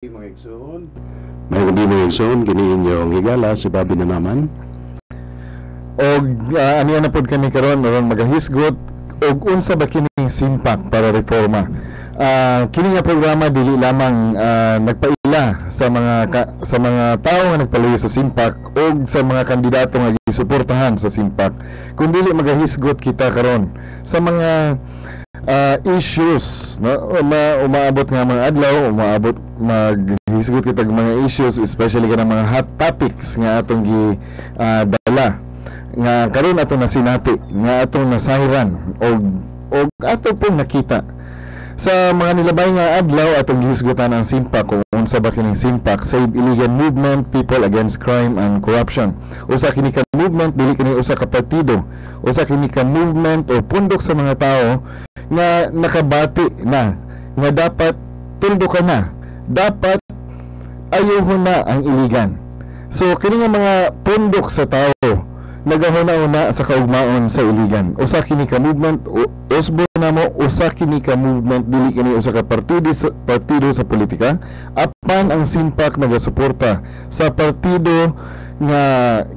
Mga igsoon. May gabi mga igsoon, kini inyong higala si Bobby na naman. Og aniya na pod kami karon aron magahisgot og unsa ba kining simpak para reforma. Kini nga programa dili lamang nagpaila sa mga tawo nga nagpaluyo sa simpak og sa mga kandidato nga gisuportahan sa simpak, kundi dili magahisgot kita karon sa mga issues, no? Umaabot nga mga adlaw, maghisgot kita mga issues, especially kanang mga hot topics nga atong dala nga karon ato na sinati, nga atong nasahiran og ato pong nakita sa mga nilabay nga adlaw. Atong gihisgotan ang simpak kung unsa ba kining simpak, Save Iligan Movement, People Against Crime and Corruption. Usa kini ka movement, dili kini usa ka partido, usa kini ka movement o pundok sa mga tao nga nakabati na nga dapat tundukan na, dapat ayuhon na ang iligan. So kini nga mga pundok sa tao nagahuna-una sa kaugmaon sa iligan. Usa kini ka movement, usbo na mo, usa kini ka movement, dili kini usa ka partido sa politika. Apan ang simpak nagasuporta sa partido nga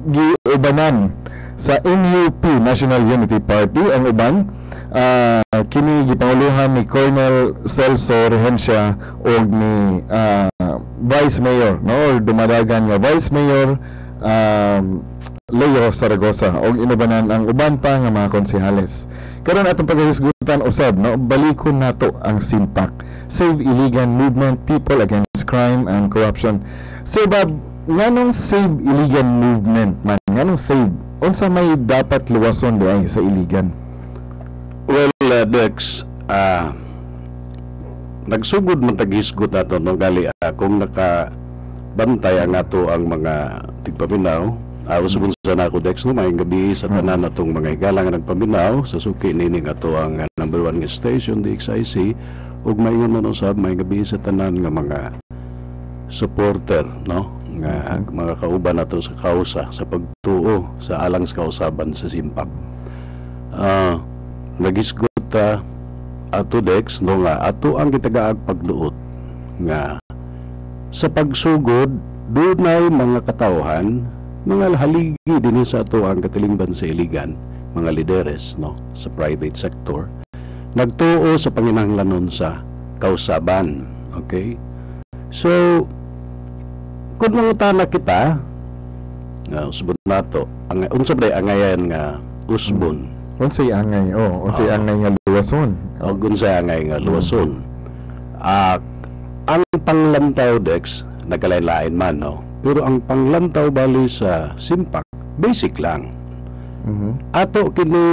giubanan sa NUP, National Unity Party. Ang uban kini gipanguluhan ni Colonel Celso Rehencia og ni Vice Mayor, no, or dumadagan nga Vice Mayor Leo Zaragoza, og inubanan ang uban pa nga mga konsehales. Karon atong paghisgutan usab, no, balikon nato ang simpak, Save Iligan Movement, People Against Crime and Corruption. So Bob, nganong Save Iligan Movement man, nganong save, unsa may dapat luwason diay sa iligan? Well, Dex, nagsugod man taghisgot nato no gali kung nakabantay ang ato ang mga tigpaminaw. Usubon sa nako Dex, no, maayong gabi sa tanan natong mga higala nga nagpaminaw sa suki nining ato ang number 1 nga station DXIC, ug maayong man usab maayong gabi sa tanan nga mga supporter, no, nga mga kauban nato sa kausa sa pagtuo sa alang sa kausaban sa simpak. Nagisgot ato Dex, no, nga ato ang gitagaag pagduot nga sa pagsugod dunay mga katawhan, mga haligi din sa ato ang katilingban sa iligan, mga lideres, no, sa private sector, nagtuo sa panginahanglanon sa kausaban. Okay, so kung mangutana kita usbon nato ang unsa ba angayan nga usbon, unsay angay, unsay angay nga luwason, unsay angay nga luwason. Ang panglantaw Dex nagkalain-lain man, no, pero ang panglantaw bali sa simpak basic lang. Ato kini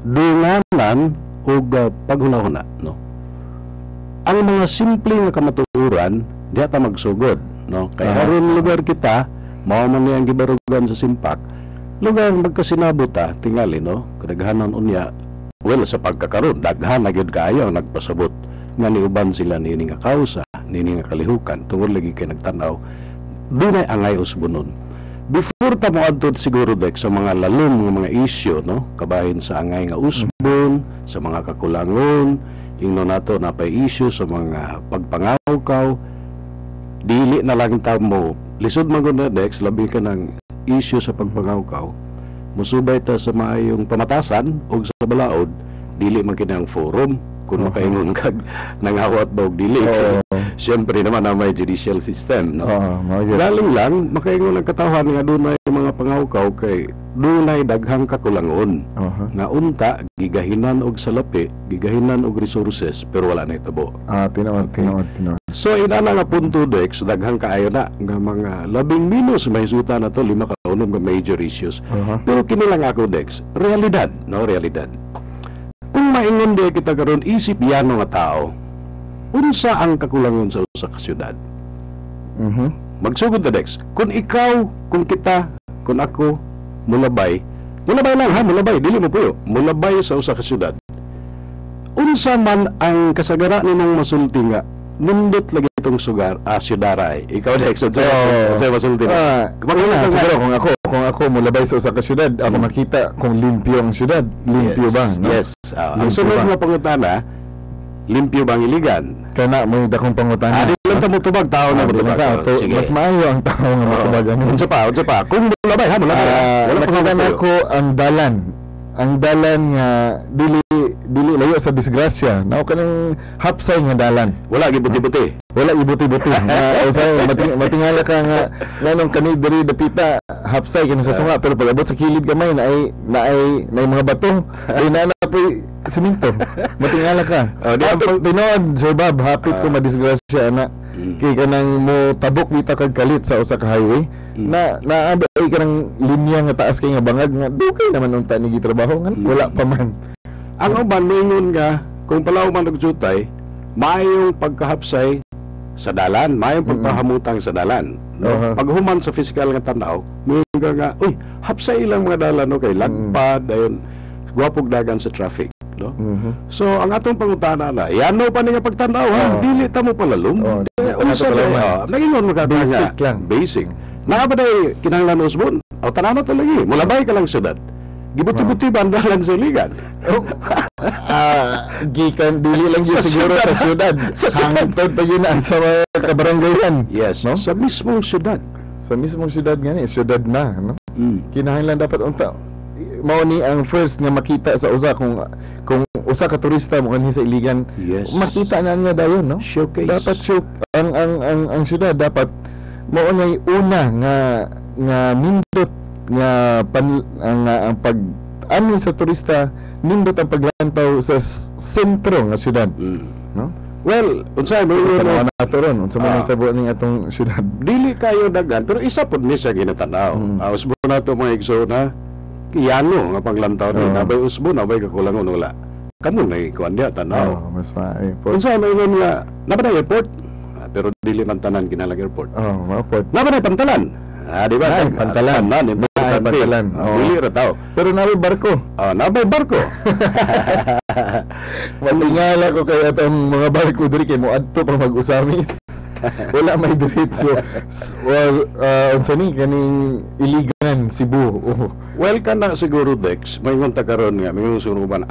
dunganan ug paghuna-huna, no, ang mga simple nga kamatuoran di ata magsugod, no, kay aron lugar kita mao man niyang gibarugan sa simpak, lugar magkasinabot tingali, no, kadaghanan unya. Well, sa pagkakaroon daghan na gyud kaayo nagpasabot nga niuban sila nini nga kausa, nini nga kalihukan tungod lagi kay nagtan-aw dunay angay usbonon. Before ta moadto siguro Dex sa mga lalom nga mga issue, no, kabahin sa angay nga usbon, sa mga kakulangon, ingno nato napay issue sa mga pagpangawkaw, dili na lang ta mo lisod man gud Dex, labi ka ng issue sa pagpangawkaw, musubay ta sa maayong pamatasan o sa balaod, dili man kinang forum kung makaingon kag nangawat ba og dili. Siyempre naman na may judicial system, no, galing lang makaingon ang katawhan nga dunay mga pangawkaw kay dunay daghang kakulangon nga unta gigahinan og salapi, gigahinan og resources, pero wala na itabo. Tinawad. So inana nga punto Dex, daghang kaayo na nga mga labing minus may suta na to 5 ka unom nga major issues. Pero kini lang ako Dex, realidad, no, realidad. Kung maingon di kita karon isip yano nga tao, unsa ang kakulangon sa usa ka syudad? Magsugod na Dex, kung ikaw, kung kita, kung ako mulabay lang ha, mulabay dili mo puyo, mulabay sa usa ka syudad, unsa man ang kasagara nimong masulti nga nindot lagi itong syudaray. Ikaw Dex, unsa masulti na? Siguro kung ako mulabay sa usa ka syudad, ako makita kung limpyo ang syudad, limpyo ba, no? Yes. Ang sunod nga pangutana, limpyo bang iligan? kana mo dakong pangutana. Di lang ta mo tubag tao na mutubag. Sige. Mas maayo ang tao nga motubagan. Unsa pa? Kung mulabay ha, mulabay. Wala pa nakita ko ang dalan. Ang dalan nga dili layo sa disgrasya. Nao kanang hapsay nga dalan. Wala gibuti-buti. Wala ibuti-buti. Usay matingala ka nga nganong kani diri dapita hapsay kini sa tunga pero pag abot sa kilid gamay na ay mga bato ay na poy semento. Matingala ka. Tinod Sir Bob, hapit ko madisgrasya ana. Kay kanang mo tabok bita kag kalit sa usa ka highway. Naabay ka ng linya nga taas kay nga bangag nga dugay naman unta ni gitrabaho nga wala pa man. Ang uban moingon nga kung palaw man nagsutay, maayong pagkahapsay sa dalan, maayong pagpahamutang sa dalan. No? Pag human sa physical nga tanaw, moingon nga, uy, hapsay lang mga dalan okay, lagpad ayon, gwapog dagan sa traffic, no? So ang atong pangutana na, yano pa ni nga pagtanaw ha, dili ta mo palalom. Nagingon mo ka basic lang. Basic. Nakabaday kinahanglan usbon. O tanano to lagi, mulabay ka lang syudad. Gibuti-buti ba ang dalan sa iligan? Gikan dili lang yun siguro sa syudad. Hangtod pa yun sa mga kabaranggayan. Yes, no? sa mismong syudad. Sa mismong syudad nga ni, syudad na, no? Kinahanglan dapat unta. Mao ni ang first nga makita sa usa kung usa ka turista mo kanhi sa iligan. Yes. Makita na niya dayon, no? Showcase. Dapat ang syudad dapat mao ngay una nga nindot nga ang pag ani sa turista nindot ang paglantaw sa sentro nga syudad, no? Well, unsay mo na nato ron unsa man nagtabo ning atong syudad. Dili kayo daghan pero isa pud ni sa ginatanaw. Usbo nato mga igsoona kiyano nga paglantaw ni nabay usbo nabay kakulangon wala. Kamo na ikuan dia tanaw. Mas maay. Unsay mo ingon nga nabay airport pero dili man tanan kinalang airport. Mapod. Nabay pantalan. Di ba? Pantalan. Pantalan. Dili ra tao. Pero nabay barko. Nabay barko. Matingala ko kay atong mga barko diri kay moadto pa mag-usamis. Wala may diretso. Well, unsa ni kaning iligan Cebu. Well, kana siguro Dex, may ngunta karon nga, may sunuban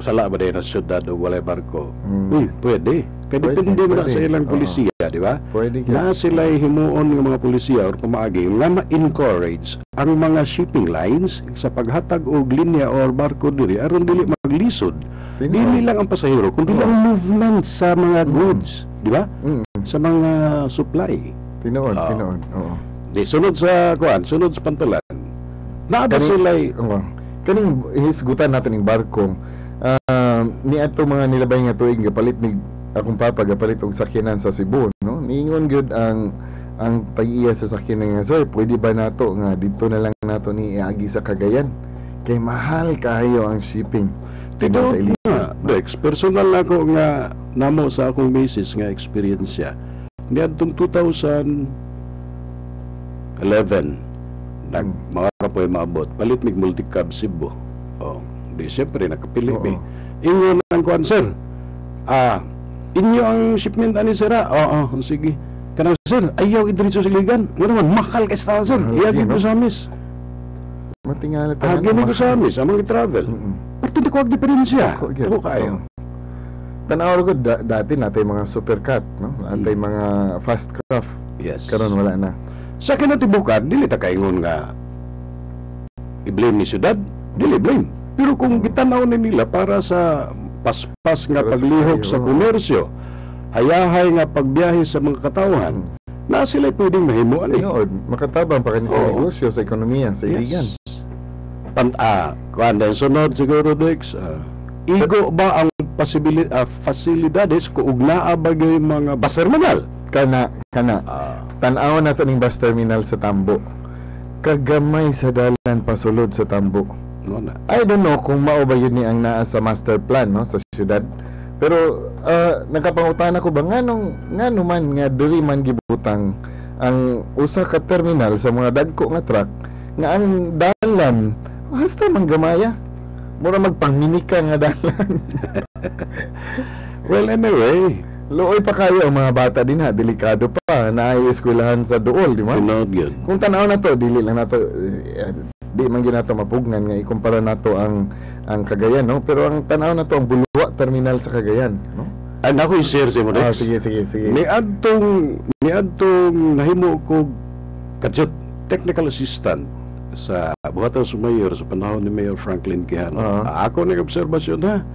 sala ba na syudad o walay barko. Uy, pwede. Kaya depende mo na sa ilang polisiya, di ba? Pwede na sila himuon ng mga polisiya or pamaagi nga ma-encourage ang mga shipping lines sa paghatag og linya or barko diri aron dili maglisod. Dili lang ang pasahero, kundi ang movement sa mga goods, di ba? Sa mga supply. Tinoon. Di sunod sa sunod sa pantalan. Naaba sila kaning hisgutan natin ng barko. Ni ato mga nilabay nga tuig gapalit ni akong papa gapalit og sakyanan sa Cebu, no? Niingon gyud ang pag-iya sa sakyanan nga, sir, pwede ba nato nga dito na lang nato ni iagi sa Cagayan kay mahal kayo ang shipping. Tinuod na, Dex, personal na ako nga namo sa akong basis nga experience siya. Niadtong 2011 mga kapoy maabot palit mig multicab Cebu. Di siyempre nakapili mi. Ingon ang kuan, sir. Inyo ang shipment ani sira. Sige. Kanang sir, ayaw idritso sa iligan. Nga naman mahal kay sa sir. Iyagi ko sa amis. Matingala tanan. Gini ko sa amis among i-travel. Pati di ko ag diferensya. Ako kayo. Tanaw ko dati natay mga supercat, no? Natay mga fast craft. Yes. Karon wala na. Sa kinatibukan, dili ta kaingon nga i-blame ni syudad. Dili blame. Pero kung gitanaw ni nila para sa paspas nga paglihok sa komersyo, hayahay nga pagbiyahe sa mga katawhan, na sila pwedeng mahimuan makatabang pa kanila sa negosyo, sa ekonomiya, sa iligan. Kuan sunod siguro Dex, igo ba ang fasilidades kung naa ba yung mga bus terminal? Kana. Tanaw nato ning bus terminal sa Tambo. Kagamay sa dalan pasulod sa Tambo. I don't know kung mao ba yun ni ang naa sa master plan, no, sa syudad. Pero nagkapangutana ko ba ngano man nga diri man gibutang ang usa ka terminal sa mga dagko nga truck nga ang dalan hasta man gamaya. Mura magpangminika nga dalan. Well, anyway, looy pa kayo ang mga bata din ha, delikado pa, naay-eskwelahan sa duol, di ba? Kung tanaw na to, dili lang nato di man gyud nato mapugnan nga ikumpara nato ang Cagayan, no? Pero ang tanaw na to ang Bulwa terminal sa Cagayan, no? Ako i-share sa mo, Dex. sige. Niadtong nahimo ko kadyot technical assistant sa buhatang sumayor sa panahon ni Mayor Franklin Quijano. Ako nag-obserbasyon ha.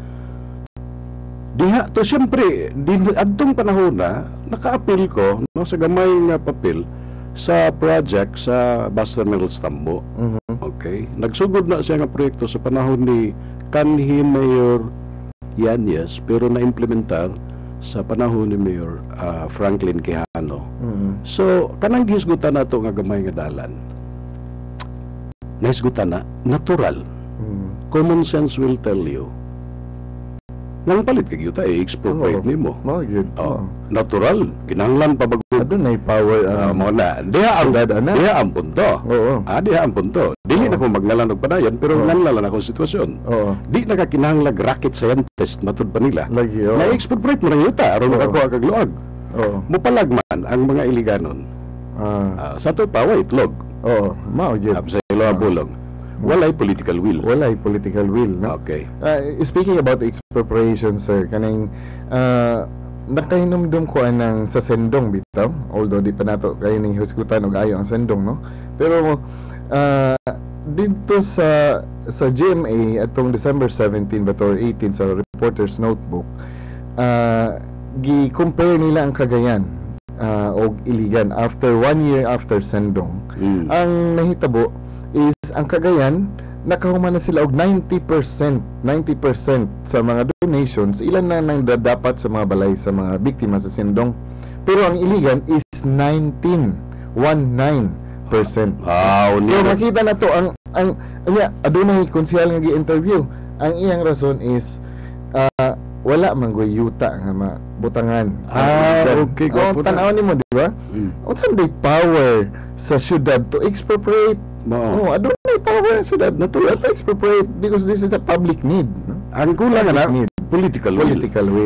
Diha to siyempre adtong panahon na naka-appeal ko no, sa gamay nga papel sa project sa bus terminal sa Tambo. Okay, nagsugod na siya nga proyekto sa panahon ni kanhi Mayor Yanyes pero na-implementar sa panahon ni Mayor Franklin Quijano. So kanang gihisgutan nato nga gamay nga dalan. Nahisgutan na natural. Common sense will tell you nang palit kag yuta expropriate nimo. Natural kinahanglan pa bago adunay power mo na diha ang punto. Diha ang punto. Dili na ko magnalan og padayon pero nanglalan ako sitwasyon. Di na ka kinahanglan rocket scientist matud pa nila. Na expropriate mo na yuta aron makakuha kag luag. Mupalagman ang mga iliganon. Sa to pa itlog. Mao gyud. Sa ilo bulong. Walay political will. No? Okay. Speaking about expropriation, sir, kaning nakahinumdum ko anang sa sendong bitaw, although di pa nato kayo ning husgutan og ayo ang sendong, no? Pero dito sa GMA atong December 17 or 18 sa Reporter's Notebook, gi-compare nila ang Cagayan og Iligan after 1 year after sendong. Ang nahitabo is ang Cagayan nakahuman na sila og 90% sa mga donations. Ilan na nang dapat sa mga balay sa mga biktima sa sendong, pero ang Iligan is 19%. So makita na to ang adunay konsehal nga gi-interview. Ang iyang rason is wala man goy yuta nga mabutangan. Okay. Tan-aw nimo, di ba? Unsa day power sa syudad to expropriate? Adunay power sa syudad na to expropriate because this is a public need. Ang kulang na political will.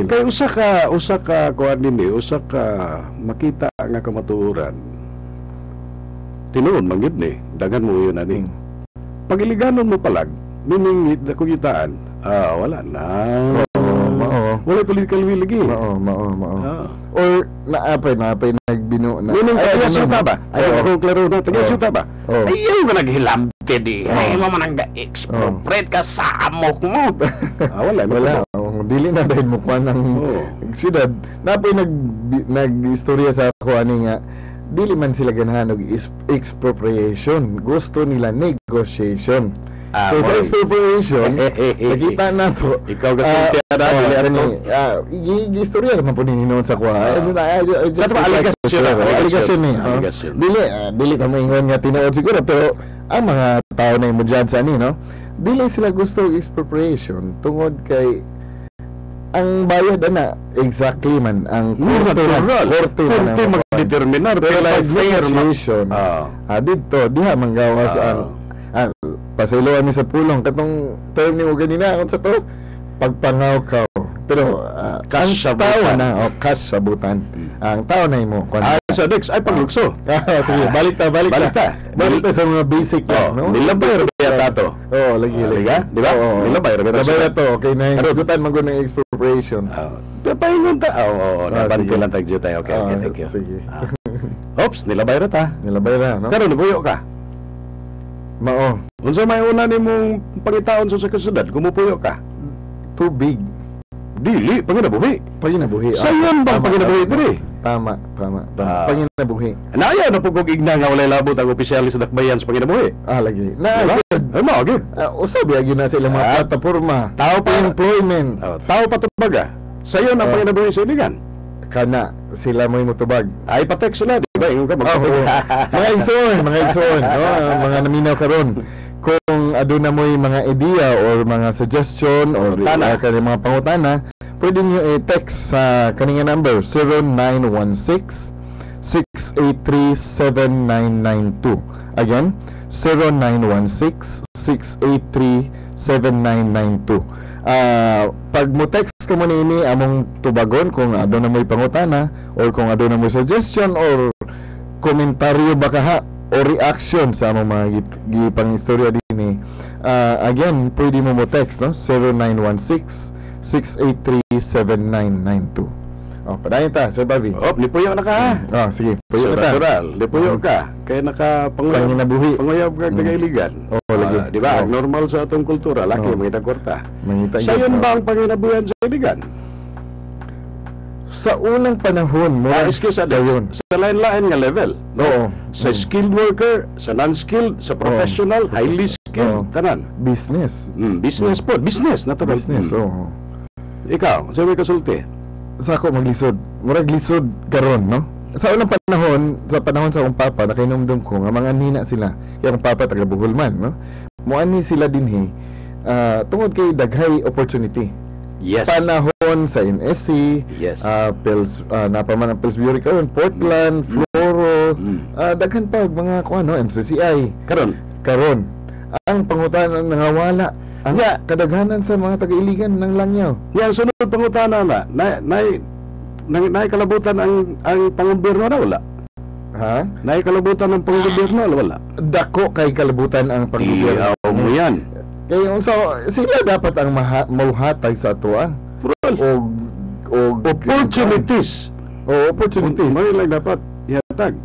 Kay usa ka kuan dinhi, usa ka makita nga kamatuoran. Tinuod man gid ni, dagan mo yun ani. Pag iliganon mo palag, meaning dako yutaan, wala na. Wala political will lagi. Or naapay nagbino na. Meaning taga-syuta ba? Ayaw akong klaro na taga-syuta ba? Ayaw mo naghilamte di. Ayaw mo man expropriate ka sa amok mo. Wala. Dili na dahil mo kuha ng syudad. Napay nag-istorya sa ako ani nga dili man sila ganahan og expropriation. Gusto nila negotiation. So sa expropriation, nakita na to. Ikaw kasi istorya naman po nininoon sa kuha. Sa ito aligasyon ni. Dili ka maingon nga tinuod siguro, pero ang mga tao na imo dyan sa ani, no? Dili sila gusto expropriation tungod kay ang bayad ana exactly man ang korte magdeterminar pero negotiation. Dito diha manggawas ang pasayloan mi sa pulong katong term nimo ganina kung sa to pagpangaw pero cash sabutan ang tao na imo sa Dex ay paglugso. Sige, balik ta sa mga basic lang, no? Nilabay ra to. Lagi di ba? Nilabay ra to. Okay na higutan man gud ng expropriation. Paingon ta. Nabanti lang tagjo tayo. Okay, thank you. Sige. Oops, nilabay ra, no? Karon nabuyo ka. Mao. Unsa may una nimong pangitaon sa kasyudad kumupuyo ka? Tubig. Dili, panginabuhi. Sayon bang panginabuhi diri? Tama. Panginabuhi. Naayaw na pugog igna nga walay labot ang opisyal sa dakbayan sa panginabuhi. Lagi. Mao gyud. Usab gyud na sa ilang mga plataporma. Tao pa employment. Tao pa tubaga. Sayon ang panginabuhi sa iligan. Kana sila mo mutubag. Ay patek sila, di ba? Ingon ka mga igsoon, mga naminaw karon. Kung aduna mo'y mga idea or mga suggestion or kani mga pangutana, pwede nyo i-text sa kaninga number 0916-683-7992. Again, 0916-683-7992. Pag mo text ka mo ini among tubagon kung aduna mo'y pangutana or kung aduna mo'y suggestion or komentaryo baka ha o reaction sa among mga gipang istorya dinhi. Again, pwede mo text, no? 0916-683-7992. 7992. Oh, padayon ta, Sir Bobby. Oh, lipuyo na ka ha. Oh, sige, puyo na ta. Natural, lipuyo ka. Kaya Pangin na buhi. panguyab ka tagailigan. Oh, lagi. Di ba? Oh. Normal sa atong kultura, laki Oh. may nagkwarta. Mangita Sayon ba ang panginabuyan sa iligan? sa unang panahon mo Excuse sa yun. sa lain-lain nga level. Oo. Sa skilled worker, sa non-skilled, sa professional, highly skilled, Oo. tanan. Business. Business po, business, natural. Business, oo. Ikaw, sa may kasulti. Sa ako maglisod. Murag lisod karon, no? Sa unang panahon, sa panahon sa akong papa, nakinomdom ko nga mga nina sila. Kaya akong papa taga Bohol man, no? Muani sila dinhi tungod kay daghay opportunity. Yes. Panahon sa NSC, Yes. napaman ang Pillsbury karon, Portland, Floro, daghan pa og mga kuan, no, MCCI. Karon, Ang pangutan nangawala. Ang kadaghanan sa mga taga-iligan ng langyaw. yang sunod pangutana na kalabutan ang pangobyerno na wala. Ha? Kalabutan ng pangobyerno na wala. Dako kay kalabutan ang paggobyerno. Iyaw mo yan. Kaya unsa sila dapat ang mauhatag sa atoa og Opportunities. opportunities. May lang dapat ihatag.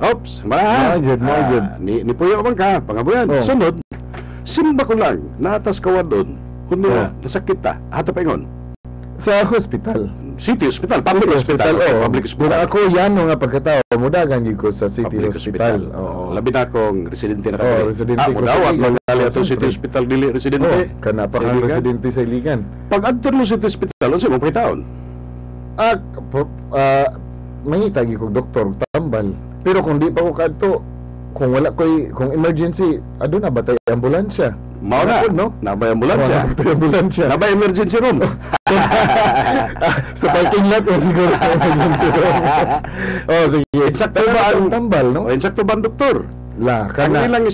Oops, Maayod. Ni puyo man ka, pangabuyan. Oh. Sunod, simba ko lang, natas kawan doon. Kundi Oh. nasakit ta, hata pa ingon. Sa hospital. City Hospital, Public Hospital. Okay, Public Kung Hospital. ako yano nga pagkatao, mudagan gid ko sa City Public Hospital. Labi na akong residente na Oo, kami. residente ko sa Mudawat, Iligan. magali ato Siyempre. City Hospital, dili residente. Kana pa kang Iligan. residente sa Iligan. Pag adto mo City Hospital, unsa mo pagitaon? Mangita gyud kog doktor tambal. Pero kung di pa ko kadto, kung emergency, aduna ba tay ambulansya? Mao na, Napod, no? Nabay ambulansya. Ambulansya. Nabay emergency room. Sa parking lot o siguro emergency room. Oh, sige. Eksakto Pero ba ang tambal, no? O insakto ba ang doktor? La, Kani kana. lang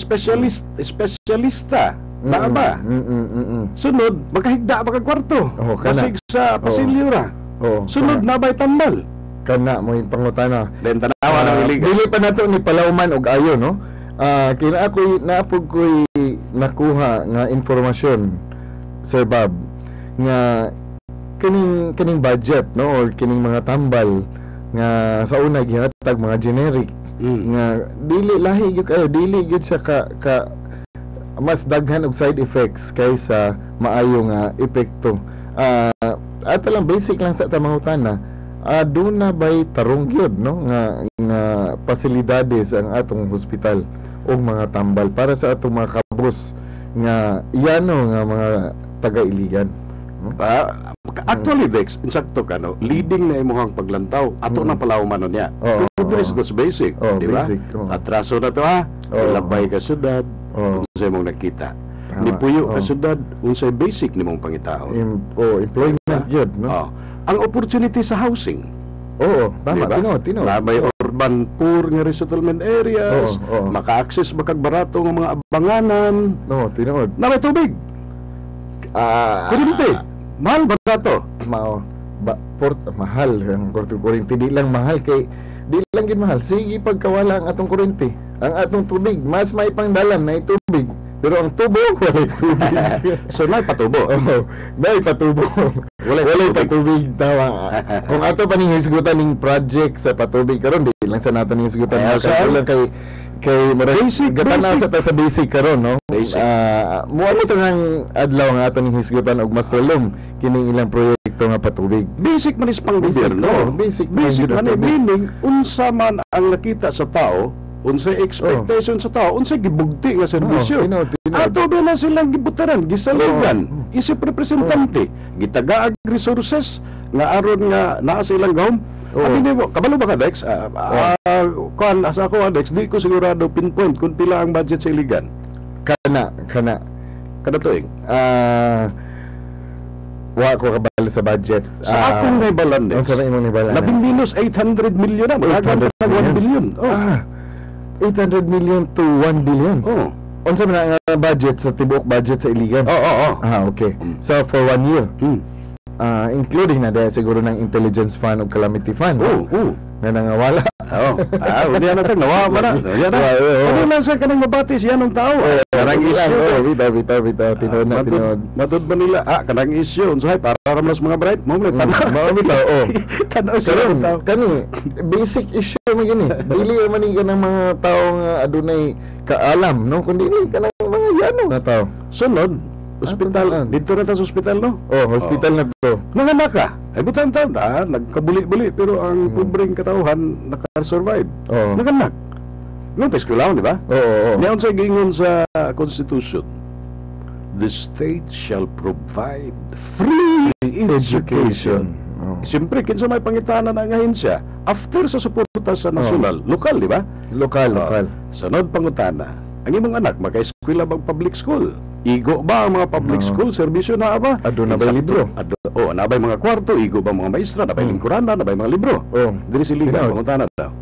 espesyalista. Na ba? Sunod, magkahigda ba kag kwarto? Oo, kana. Basig sa pasilyo ra. Oh, Sunod, nabay tambal. kana mo yung pangutana. Then tanawa ng iligan. Dili pa nato ni Palawman og ayo, no? Kina ako naapog ko'y nakuha nga informasyon, Sir Bob, nga kining budget, no, or kining mga tambal nga sa una gihatag mga generic nga dili lahi gyud kayo, dili gyud siya ka mas daghan og side effects kaysa maayo nga epekto. Ato lang basic lang sa tamangutana, doon na ba'y tarong gyud, no, nga pasilidades ang atong hospital o mga tambal para sa atong mga kabus nga iyano nga mga taga-iligan. Actually, Dex, insakto ka, no? Leading na imong paglantaw. Ato na palawman niya. Oo, This is basic. Di ba? basic. Atraso na to, ha? Oo. Labay ka syudad. Oh, Unsay mong nakita. tama. Nipuyo ka Oo. syudad. Unsay basic nimong pangitaon. Employment yun, no? Oh. Ang opportunity sa housing. Oo, tama. Diba? Tino. Labay urban poor nga resettlement areas. Oo. Maka-access ba kag barato nga mga abanganan. No, tinood. Nabay tubig. Kuryente. Mahal ba dato? Mahal ang kuryente. Di lang mahal kay di lang gid mahal. Sige pagkawala ang atong kuryente. Ang atong tubig, mas may pangdalan na tubig. Pero ang tubo, walay tubig. So, may patubo. Oo, may patubo. Walay patubig tawa. Kung ato pa ning hisgutan ning project sa patubig karon di lang sa nato ning hisgutan Ayan, sa sir. lang kay Basic. sa ta sa basic karon, no. Basic. Muamo to ng adlaw nga ato ning hisgutan og mas lalom kining ilang proyekto nga patubig. Basic man is pang Basic, gobyerno. basic man man, meaning unsa man ang nakita sa tao, unsay expectation sa tao, unsay gibugti nga serbisyo. Ato ba na silang gibutaran, gisaligan, isip representante, gitagaag resources nga aron nga naa sa ilang gahom. Abi nimo, kabalo ba ka, Dex? Kuan asa ko, Dex, di ko sigurado pinpoint kung pila ang budget sa iligan. Kana Kada tuig. wa ko kabalo sa budget. Sa akong naibalan, Dex. Unsa na imong nibalan? Labing minus 800 million na, magagan pa 1 billion. 800 million to 1 billion. Oh. Unsa man ang budget sa tibuok budget sa iligan? Oo. Okay. So for 1 year. including na dahil siguro ng intelligence fund o calamity fund na nangawala. Hindi na natin, nawa ba na? Ano lang sa kanang mabatis, yan ang tao. Kanang issue. Bitaw, tinod na. Matod ba nila? Kanang issue, unsahay, para ramlas mga bright, mo bitaw, tanaw sila ang tao. Kani, basic issue mo gini. Dili man ka ng mga taong adunay kaalam, no? Kundi ka ng mga yanong na tao. Sunod, ospital. Dito na ta sa ospital, no? Hospital na to. Nanganak ka. Ay butang taon, nagkabuli-buli, pero ang pobreng katauhan naka-survive. Nanganak. Yung eskwelahan, di ba? Ngayon sa gingon sa Constitution, the state shall provide free education. Siyempre, kinsa may pangitanan ang ahensya after sa suporta sa nasyonal, lokal, di ba? Lokal. Sunod pangutana, ang imong anak maka-eskwela bang public school? Igo ba ang mga public school? Serbisyo na ba? Na ba libro? Na ba mga kwarto? Igo ba mga maestra? Na ba lingkurana? Na ba mga libro? Dili siligan, pangutana daw.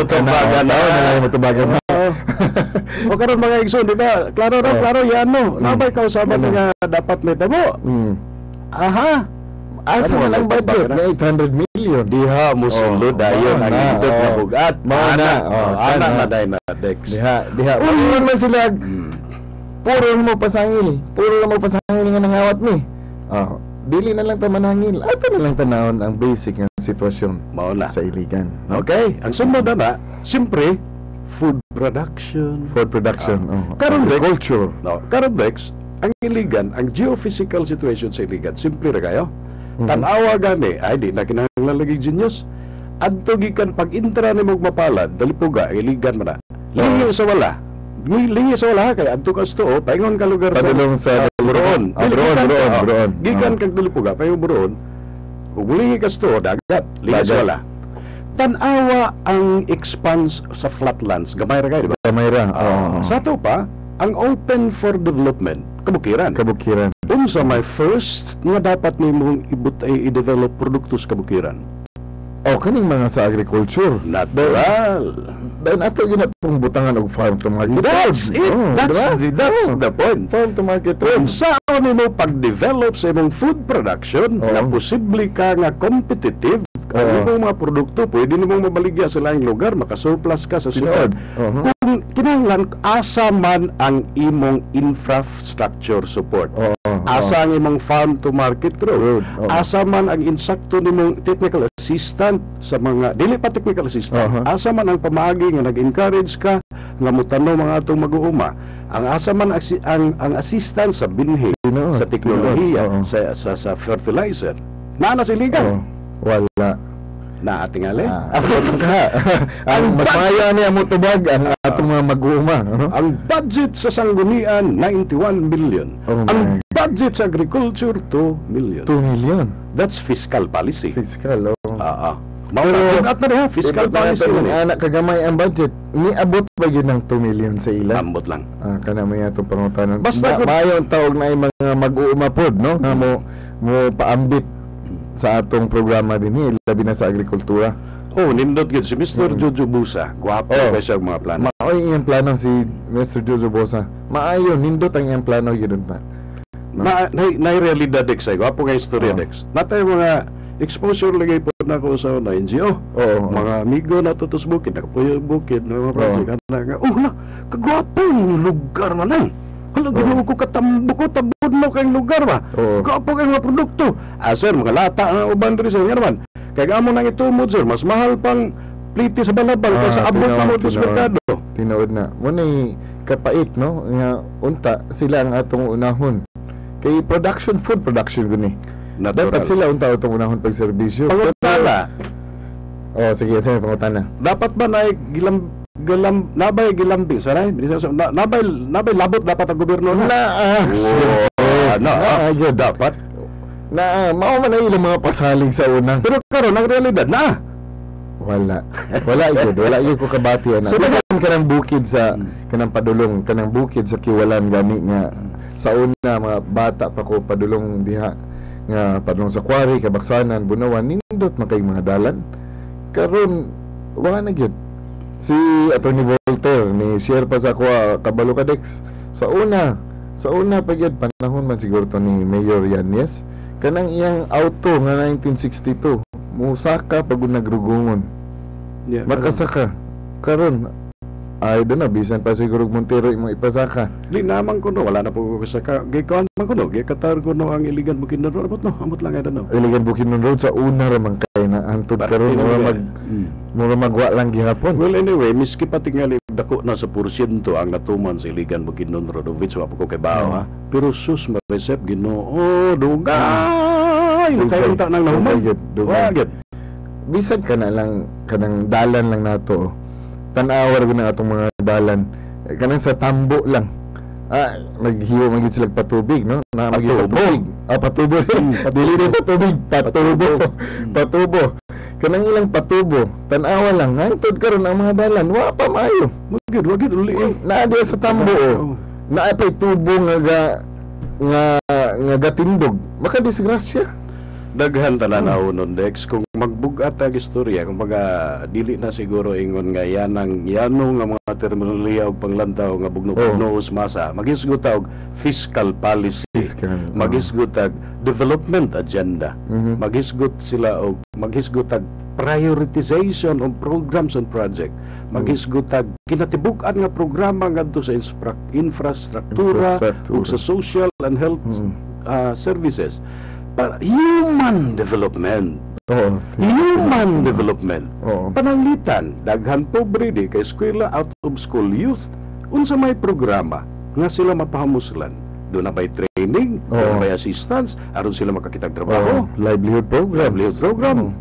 Nalay mo tubagan. O karon mga igsoon, di ba? Klaro, yan no. Nabay kausaban nga dapat may tabo. Aha. Asa na lang budget na 800 million. Diha musulod dayon ang indot nga bugat. Ana na day na Dex. Diha. Uyon man sila. Puro mo pasangil nga nangawat mi. Dili na lang ta manangil. Ato na lang tanawon ang basic nga sitwasyon mao na sa Iligan. Okay, ang sunod na siyempre food production. Karon agriculture. Karon Dex, ang Iligan, ang geophysical situation sa Iligan, simple ra kayo. Tanawa gani, ay di na kinahanglan lagi genius. Adto gikan pag intra ni mong mapalad, dalipuga, Iligan man na. Lingi sa wala kay adto ka sto, paingon ka lugar padulong sa Buron. Buron. Gikan kag dalipuga, paingon Buron. Ug lingi ka sto, dagat, lingi sa wala. Tanawa ang expanse sa flatlands, gamay ra kay, di ba? Gamay ra. Sa ato pa, ang open for development, kabukiran. Unsa may first nga dapat nimong i-develop produkto sa kabukiran? Kaning mga sa agriculture. Natural. Dahil ato yun atong butangan og farm to market. That's it. That's the point. Farm to market. Kung saan mo pag-develop sa imong food production, na posible ka nga competitive, ang imong mga produkto, pwede nimong mabaligya sa laing lugar, makasurplus ka sa sunod. Kung kinahanglan, asa man ang imong infrastructure support. Asa ang imong farm to market road. Asa man ang insakto nimong technical assistant sa mga, dili pa technical assistant, asa man ang pamaagi nga nag-encourage ka nga mutanaw mga atong mag-uuma. Ang asa man ang assistant sa binhi, sa teknolohiya, sa fertilizer. Naana sa Iligan. Wala. Na atingali. Ang mas maya niya mo tubag ang atong mga mag-uuma. Ang budget sa sanggunian 91 million. Ang budget sa agriculture 2 million. 2 million. That's fiscal policy. Fiscal. Fiscal policy. Anak kagamay ang budget. Niabot ba yun ng 2 million sa ilan? Ambot lang. Kana may atong pangutanan. Basta maayong taog na ay mga mag-uuma pod, no? Nga mo paambit sa atong programa din labi na sa agrikultura. Nindot yun si Mr. Jojo Bosa. Guwapo ba siya mga plano? Maayo yung plano si Mr. Jojo Bosa. Maayo, nindot ang iyang plano yun pa. Na-realidad Dex ay guwapo nga istorya Dex. Natay mga exposure lagay po na ko sa NGO. Mga amigo na tutos bukid, nakapuyo bukid, mga project. Kagwapo yung lugar man lang. Ginawa ko katambo ko, tabod mo kayong lugar ba? Kapo kayong mga produkto. Sir, mga lata ang uban rin sir, nga naman. Kaya mo nang itumod sir, mas mahal pang pliti sa balabal kaysa abot na mo ito sa merkado. Tinood na. Muna kapait, no? Nga, unta, sila ang atong unahon. Kay food production gani. Dapat sila unta atong unahon pag serbisyo. Pangutana. Sige, pangutana. Dapat ba na nabay gilambing saray nabay labot dapat ang gobyerno dapat na mao man ay ilang mga pasalig sa unang, pero karon ang realidad na wala gyud ko kabati na. So kanang bukid sa kanang padulong, kanang bukid sa Kiwalan gani nga sa una mga bata pa ko padulong diha nga padulong sa Quarry, Kabaksanan, Bunawan, nindot man kay mga dalan. Karon wala na gyud. Si Atty. Volter ni share pa sa kuha kabalo ka Dex sa una Sa una pa gyud panahon man siguro to ni Mayor Yanez, kanang iyang auto nga 1962 musaka pag nagrugungon. Yeah, Makasaka karon ay doon na bisan pa siguro Montero imong ipasaka. Di naman ko no, wala na po sa gikuan man ko no, gikatar ko no ang Iligan Bukidnon Road, amot lang ano. Iligan Bukidnon Road sa una ra man kay na antod karon mura magwa lang gihapon. Well anyway, miski pa tingali dako na sa porsyento ang natuman sa Iligan Bukidnon Road, which wa ko kay bao ha. Pero sus ma-receive Ginoo, dugay. Kay unta nang nahuman. Wagid. Bisan ka na lang kanang dalan lang nato. Tan-awar ko na atong mga dalan kanang sa tambo lang naghiyo magid sila patubig no na magid patubig patubo dili rin patubo kanang ilang patubo tan-awa lang hangtod karon ang mga dalan wa pa maayo wagid uli naa diya sa tambo naa pay tubo nga gatindog makadisgrasya. Daghan talanaw nun Dex kung magbugat ang istorya kumbaga dili na siguro ingon nga yanong nga mga terminolohiya og panglantaw nga bugno-bugno usmasa maghisgot og fiscal policy maghisgot og development agenda maghisgot sila og maghisgot og prioritization of programs and project maghisgot og kinatibuk-an nga programa ngadto sa infrastruktura ug sa social and health services. Human development. Human development. Pananglitan, daghan pobre di kay eskwela out of school youth. Unsa may programa nga sila mapahamuslan. Doon na bay training, doon na bay assistance, aron sila makakitag trabaho. Livelihood program.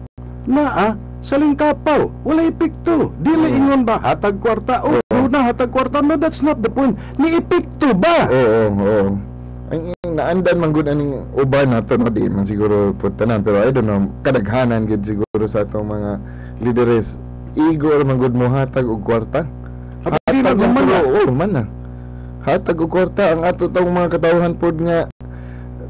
Naa, sa lingkapaw, wala epekto. Dili ingon ba, hatag kwarta? Hatag kwarta. No, that's not the point. Ni epekto ba? Ang naandan man gud aning uban nato no di man siguro putanan pero I don't know kadaghanan gid siguro sa atong mga leaders igor man gud mo hatag og kwarta hatag man na hatag og kwarta ang ato tong mga katawhan pod nga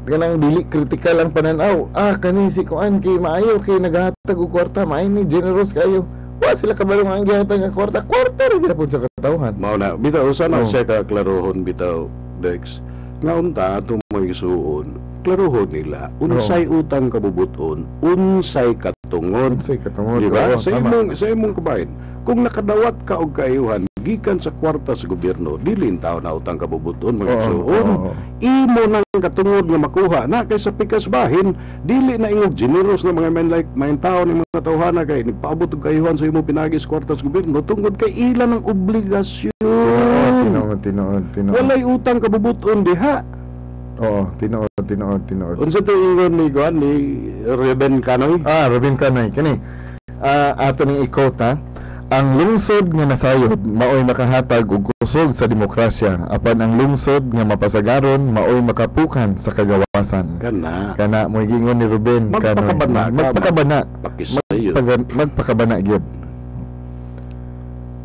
kanang dili kritikal ang pananaw kani si kuan kay maayo kay naghatag og kwarta maay ni generous kayo wa sila kabalo nga ang gihatag nga kwarta rin gyapon sa katawhan mao na bitaw sana siya ka klarohon bitaw Dex nga unta ato mga isuon klarohon nila unsay utang kabubuton unsay katungod diba sa imong kabahin kung nakadawat ka og kaayuhan gikan sa kwarta sa gobyerno dili taw na utang kabubuton mga isuon imo nang katungod nga makuha na kay sa pikas bahin dili na ingog generous na mga main tao ni mga tawhana kay nagpaabot og kaayuhan sa imong pinagi sa kwarta sa gobyerno tungod kay ilan ang obligasyon tinood. Walay utang kabubuton diha. Tinood. Unsa to ingon ni Ruben Canoy? Ruben Canoy kani. Ato ning ikota, ang lungsod nga nasayod maoy makahatag og kusog sa demokrasya, apan ang lungsod nga mapasagaron maoy makapukan sa kagawasan. Kana mo gingon ni Ruben Canoy. Magpakabana. Magpakabana gyud.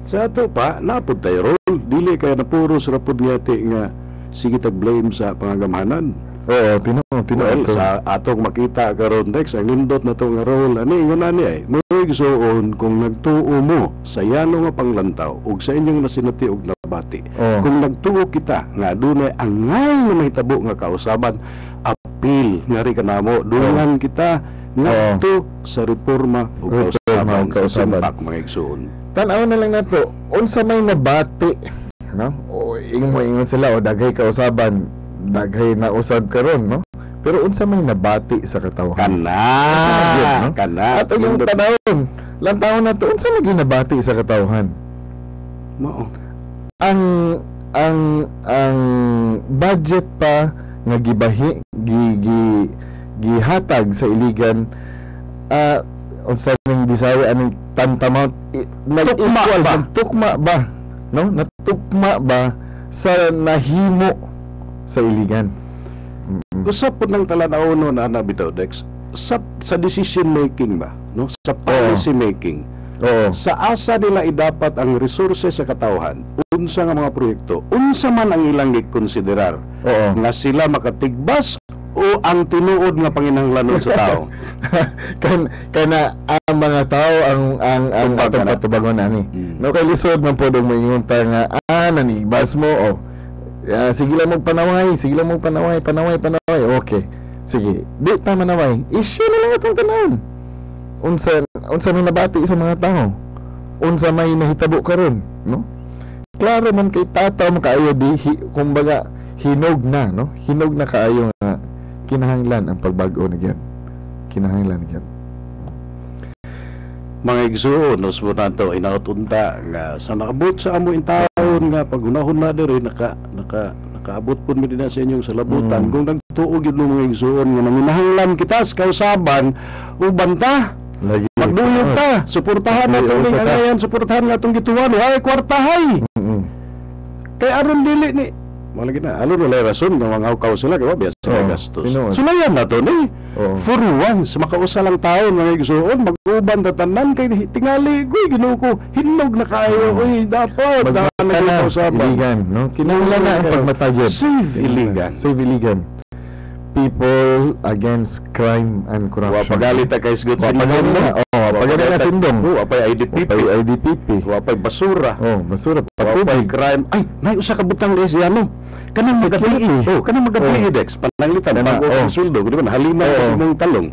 Sa ato pa, napod tayo role. Dili kaya napuros rapod ngati nga sige tag-blame sa pangagamahanan. Tinood. Sa atong makita karon Dex, ang nindot na to nga role, ingon na niya Murag soon, kung nagtuo mo sa yano nga panglantaw, ug sa inyong nasinati og nabati, kung nagtuo kita nga dunay angay nga mahitabo nga kausaban, apil nga ri kanamo, dungan kita ngadto sa reforma ug kausaban sa simpak mga igsoon. Tan-aw na lang nato unsa may nabati no ingon sila daghay kausaban daghay na usab karon no pero unsa may nabati sa katawhan kana ato yung tanawon lantaw na to unsa may nabati sa katawhan mao ang budget pa nga gihatag sa Iligan unsa ning Bisaya anong tantamount nagtukma ba no natukma ba sa nahimo sa Iligan. Usap po ng talanawon na bitaw Dex sa decision making ba no sa policy making sa asa nila idapat ang resources sa katawhan unsa nga mga proyekto unsa man ang ilang gikonsiderar nga sila makatigbas o ang tinuod nga panginahanglanon sa tao. kana ang mga tao ang atong patubangon ani. No kay lisod man pod moingon ta nga nani bas mo sige lang magpanaway, sige lang magpanaway, panaway. Okay. Sige. Di ta manaway. I-share na lang atong tanan. Unsa na nabati sa mga tao. Unsa may nahitabo karon, no? Klaro man kay tataw makaayo kumbaga hinog na, no? Hinog na kaayo nga kinahanglan ang pagbago na gyud. Kinahanglan gyud. Mga igsuon, nos mo nato inautunta nga sa nakabot sa amo intawon nga pagunahon na diri nakaabot pud mi dinha sa inyong salabutan kung nagtuog gyud mga igsuon nga nanginahanglan kita sa kausaban uban ta Lagi magduyog ta suportahan nato ning alayan, suportahan natong gituan ay kwartahay. Kay aron dili ni malagi na alon wala rason nga mangawkaw sila kay biasa na gastos. Sulayan nato ni for once makausa lang taon mga igsuon mag-uban ta tanan kay tingali goy Ginoo ko hinog na kayo oy dapat magmatana iligan, no? Kinahanglan na ang pagmatagid. Save iligan. People against crime and corruption. Pagalit ta kay isgot sindong. Pagalit na sindong. Apay IDPP. Apay basura. Basura. Apay crime. Ay, may usa ka butang Resiano. Kanang magapi. Kanang magapi Dex. Pananglitan bago ang sweldo, di ba? Halima sa imong talong.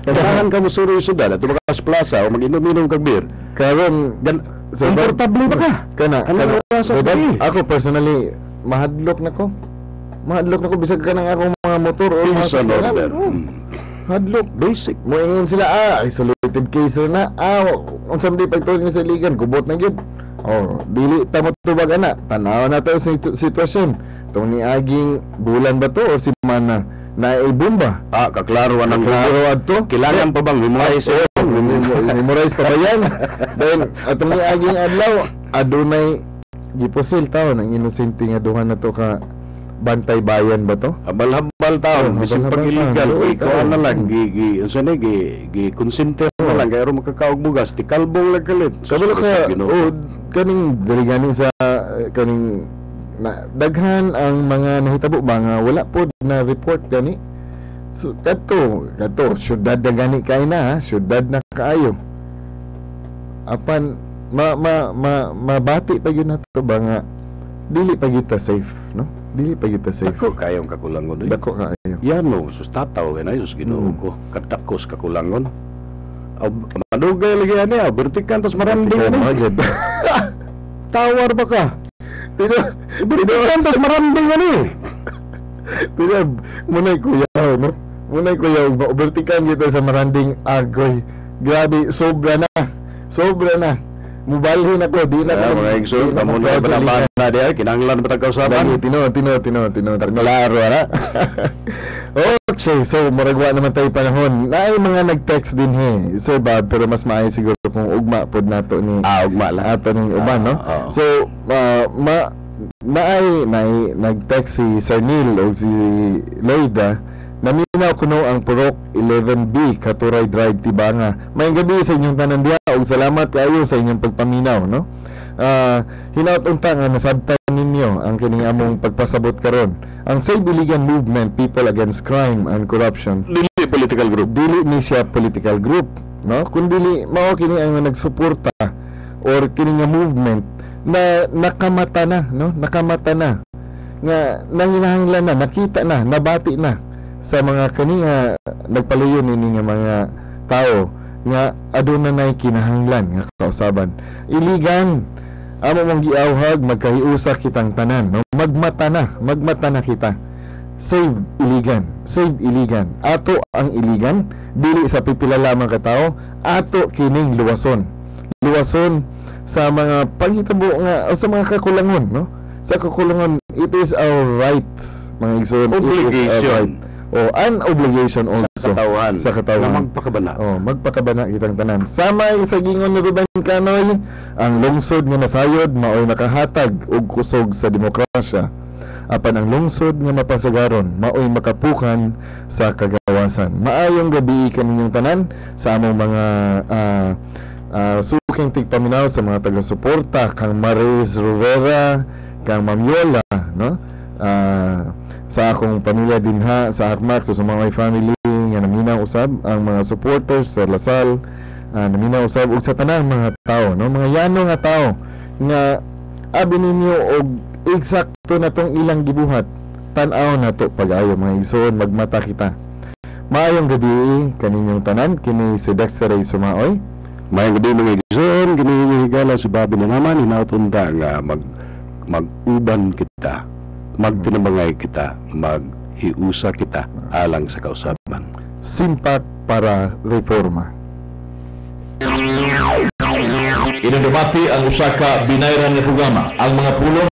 Kailangan ka mo suri syudad at makas plaza o mag-inom-inom kag beer. Karon komportable ba ka? Kana. Ako personally mahadlok nako bisag ka ng akong mga motor o mga order. Hadlok basic mo ingon sila isolated case na unsa man di pagtuon sa iligan gubot na gyud dili ta mo tubag ana tanaw na to sa sitwasyon tong niaging bulan ba to o semana na bomba kaklaro anang klaro adto kailangan pa bang memorize pa ba yan then atong niaging adlaw adunay giposil taon ang inosente nga duha na to ka bantay bayan ba to? Habal-habal taon, bising pag-illegal, ikaw na lang, konsente na lang, kaya rin makakaog bugas, ti kalbong lang kalit. Kabalo ka, kaning dali sa, kaning, daghan ang mga nahitabo ba nga, wala po na report gani. So, kato, syudad na gani kayo na, syudad na kaayo. Apan, mabati pa yun na to ba nga, dili pa kita safe, no? Dili pa kita safe. Dako kayong kakulangon. Dako kayo. Yan mo, sus tataw na sus Ginoo ko. Kadakos kakulangon. Madugay lagi ani, bertikan tas maranding ani. Tawar ba ka? Bertikan tas maranding ani. Tidak munay kuya, no? Munay kuya, bertikan kita sa maranding agoy. Grabe, sobra na. Mubalhin ako, di na ako mga igsoon, kamo na banaban na di ay, kinanglan ba tagkausapan? Tino, tarnalaro, ana? Okay, so, maragwa naman tayo panahon. Naay mga nag-text din Sir Bob, pero mas maayos siguro kung ugma pod nato ni ugma lang. Ato ng uban, no? So, nag-text si Sir Neil o si Loida. Naminaw kuno ang Purok 11B Katuray Drive Tibanga. Mayong gabi sa inyong tanan diha ug salamat kayo sa inyong pagpaminaw, no? Hinaut unta nga nasabtan ninyo ang kining among pagpasabot karon. Ang Save Iligan Movement, People Against Crime and Corruption, dili political group. Dili ni siya political group, no? Kundi mao kini ang nagsuporta or kini nga movement na nakamata na, no? Nakamata na nga nanginahanglan na, nakita na, nabati na sa mga kaniya nagpaluyon ini nga mga tao nga aduna nay kinahanglan nga kausaban. Iligan amo mong giawhag magkahiusa kitang tanan, no? Magmata na kita. Save iligan. Ato ang iligan dili sa pipila lamang ka tao, ato kining luwason sa mga panghitabo nga o sa mga kakulangon, no? Sa kakulangon, it is our right, mga igsoon, obligation. An obligation also sa katawhan na magpakabana. Magpakabana kitang tanan. Samay sa gingon ni Ruben Canoy, ang lungsod nga nasayod maoy nakahatag og kusog sa demokrasya. Apan ang lungsod nga mapasagaron maoy makapukan sa kagawasan. Maayong gabi kaninyong tanan sa among mga suking tigpaminaw sa mga taga-suporta kang Maris Rivera, kang Mamiola, no? Sa akong pamilya dinha sa Akmak, sa mga family nga naminaw usab ang mga supporters sa Lasal, naminaw usab ug sa tanang mga tao, no? Mga yano nga tao nga abi ninyo og eksakto na tong ilang gibuhat. Tan-aw na to pag-ayo mga igsoon, magmata kita. Maayong gabi kaninyong tanan, kini si Dexter Ray Sumaoy. Mayang gabi mga igsoon, ginihigala si Bobby na naman, hinautunda nga mag-uban kita, magtinabangay kita, maghiusa kita alang sa kausaban. Simpak para reforma. Inadumati ang usa ka binayran nga programa. Ang mga pulong